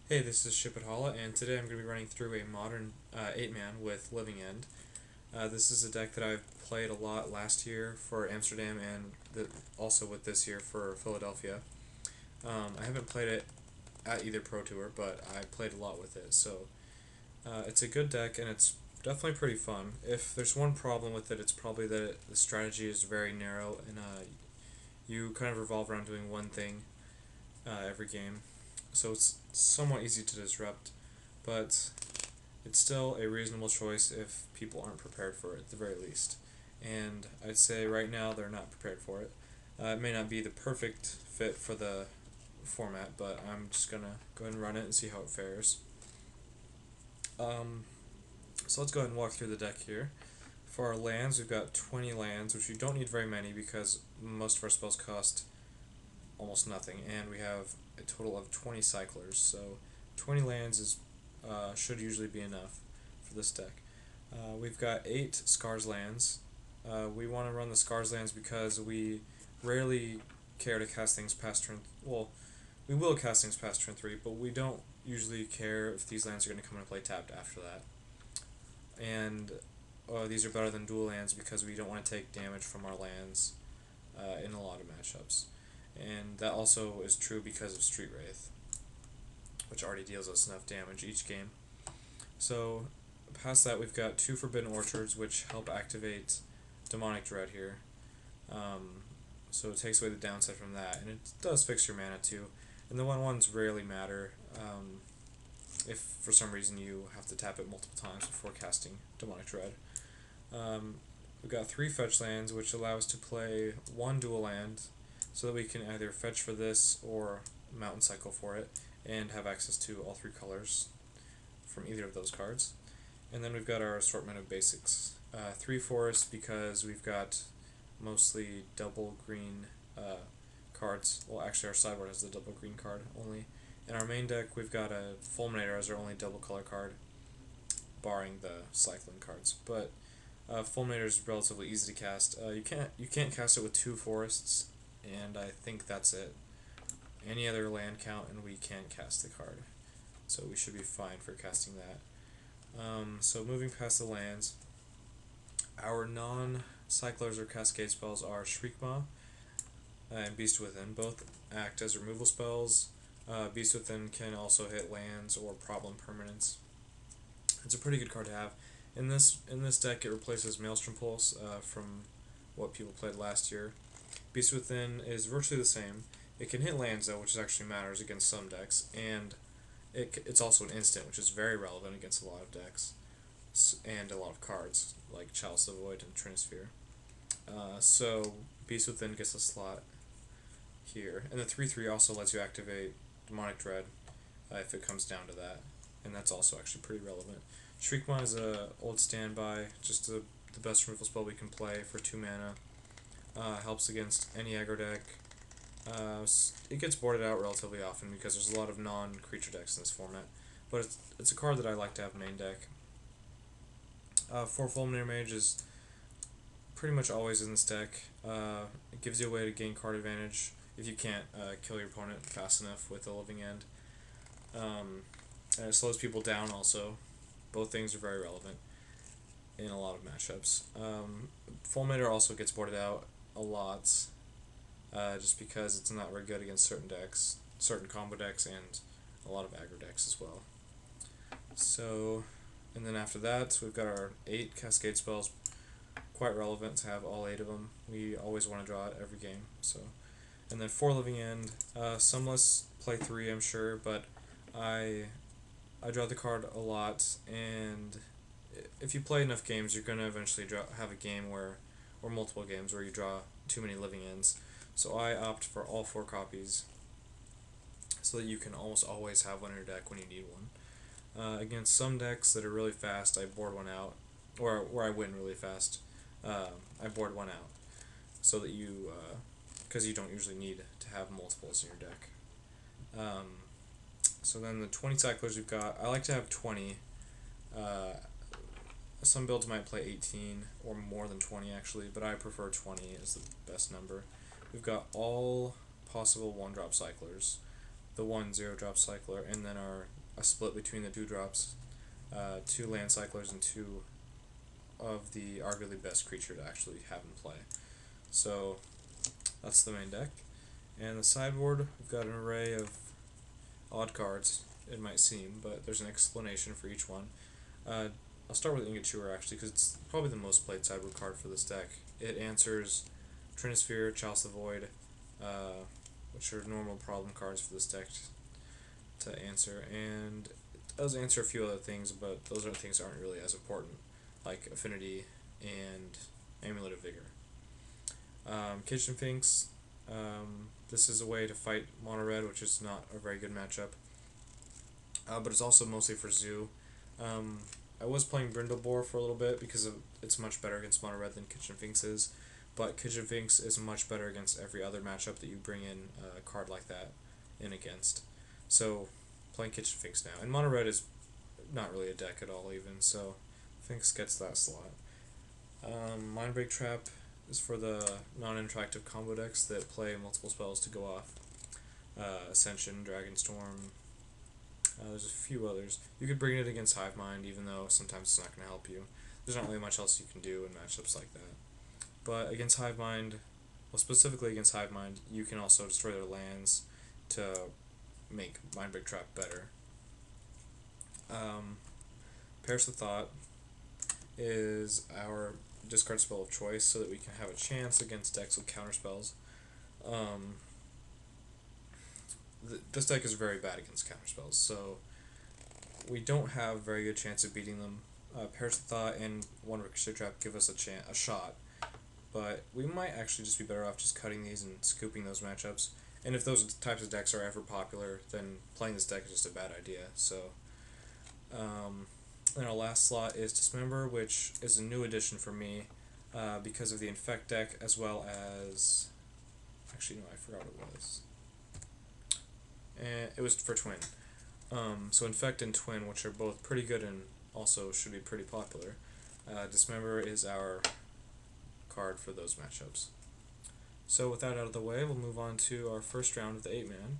Hey, this is Ship It Holla, and today I'm going to be running through a modern 8-man with Living End. This is a deck that I've played a lot last year for Amsterdam and also with this year for Philadelphia. I haven't played it at either Pro Tour, but I played a lot with it, so it's a good deck and it's definitely pretty fun. If there's one problem with it, it's probably that the strategy is very narrow and you kind of revolve around doing one thing every game, so it's somewhat easy to disrupt, but it's still a reasonable choice if people aren't prepared for it at the very least. And I'd say right now they're not prepared for it. It may not be the perfect fit for the format, but I'm just gonna go ahead and run it and see how it fares. Um, so let's go ahead and walk through the deck here. For our lands, we've got 20 lands, which we don't need very many because most of our spells cost almost nothing, and we have a total of 20 cyclers, so 20 lands is should usually be enough for this deck. We've got 8 Scars lands. We want to run the Scars lands because we rarely care to cast things past turn. Well, we will cast things past turn 3, but we don't usually care if these lands are going to come into play tapped after that. And these are better than dual lands because we don't want to take damage from our lands in a lot of matchups. And that also is true because of Street Wraith, which already deals us enough damage each game. So, past that, we've got 2 Forbidden Orchards, which help activate Demonic Dread here. So it takes away the downside from that, and it does fix your mana too. And the 1/1s rarely matter if for some reason you have to tap it multiple times before casting Demonic Dread. We've got 3 fetch lands, which allow us to play 1 dual land, so that we can either fetch for this or Mountain Cycle for it, and have access to all 3 colors from either of those cards. And then we've got our assortment of basics. 3 forests because we've got mostly double green cards. Well, actually our sideboard has the double green card only. In our main deck, we've got a Fulminator as our only double color card, barring the cycling cards. But Fulminator is relatively easy to cast. You can't cast it with 2 forests, and I think that's it. Any other land count, and we can't cast the card, so we should be fine for casting that. So moving past the lands, our non-cyclers or cascade spells are Shriekmaw and Beast Within. Both act as removal spells. Beast Within can also hit lands or problem permanents. It's a pretty good card to have. In this deck, it replaces Maelstrom Pulse from what people played last year. Beast Within is virtually the same. It can hit lands though, which actually matters against some decks, and it's also an instant, which is very relevant against a lot of decks and a lot of cards like Chalice of the Void and Trinisphere. So Beast Within gets a slot here, and the 3/3 also lets you activate Demonic Dread if it comes down to that, and that's also actually pretty relevant. Shriekmaw is a old standby, just the best removal spell we can play for 2 mana. Helps against any aggro deck. It gets boarded out relatively often because there's a lot of non-creature decks in this format, but it's a card that I like to have main deck. 4 Fulminator Mage is pretty much always in this deck. It gives you a way to gain card advantage if you can't kill your opponent fast enough with a Living End. And it slows people down also. Both things are very relevant in a lot of matchups. Fulminator also gets boarded out a lot, just because it's not very good against certain decks, certain combo decks, and a lot of aggro decks as well. So, and then after that, we've got our 8 Cascade spells, quite relevant to have all 8 of them. We always want to draw it every game, so. And then 4 Living End. Some lists play 3, I'm sure, but I draw the card a lot, and if you play enough games, you're going to eventually have a game or multiple games where you draw too many Living Ends. So I opt for all 4 copies so that you can almost always have one in your deck when you need one. Against some decks that are really fast, I board one out, or where I win really fast, I board one out so that because you don't usually need to have multiples in your deck. So then the 20 cyclers we've got, I like to have 20. Some builds might play 18 or more than 20 actually, but I prefer 20 as the best number. We've got all possible 1-drop cyclers. the 1/0 drop cycler, and then a split between the 2 drops, 2 land cyclers, and 2 of the arguably best creature to actually have in play. So that's the main deck. And the sideboard, we've got an array of odd cards, it might seem, but there's an explanation for each one. I'll start with Ingot Chewer actually, because it's probably the most played sideboard card for this deck. It answers Trinisphere, Chalice the Void, which are normal problem cards for this deck to answer, and it does answer a few other things, but those other things aren't really as important, like Affinity and Amulet of Vigor. Kitchen Finks, this is a way to fight Mono Red, which is not a very good matchup, but it's also mostly for Zoo. I was playing Brindlebore for a little bit because it's much better against Mono Red than Kitchen Finks is, but Kitchen Finks is much better against every other matchup that you bring in a card like that in against. So, playing Kitchen Finks now. And Mono Red is not really a deck at all even, so Finks gets that slot. Mindbreak Trap is for the non-interactive combo decks that play multiple spells to go off. Ascension, Dragonstorm, there's a few others. You could bring it against Hive Mind, even though sometimes it's not going to help you. There's not really much else you can do in matchups like that. But against Hive Mind, well, specifically against Hive Mind, you can also destroy their lands to make Mindbreak Trap better. Perish the Thought is our discard spell of choice so that we can have a chance against decks with counterspells. This deck is very bad against counterspells, so we don't have a very good chance of beating them. Perish the Thought and One Ricochet Trap give us a shot, but we might actually just be better off just cutting these and scooping those matchups. And if those types of decks are ever popular, then playing this deck is just a bad idea. So, and our last slot is Dismember, which is a new addition for me because of the Infect deck, as well as... Actually, no, I forgot what it was. And it was for Twin. So Infect and Twin, which are both pretty good and also should be pretty popular. Dismember is our card for those matchups. So with that out of the way, we'll move on to our first round of the 8-man.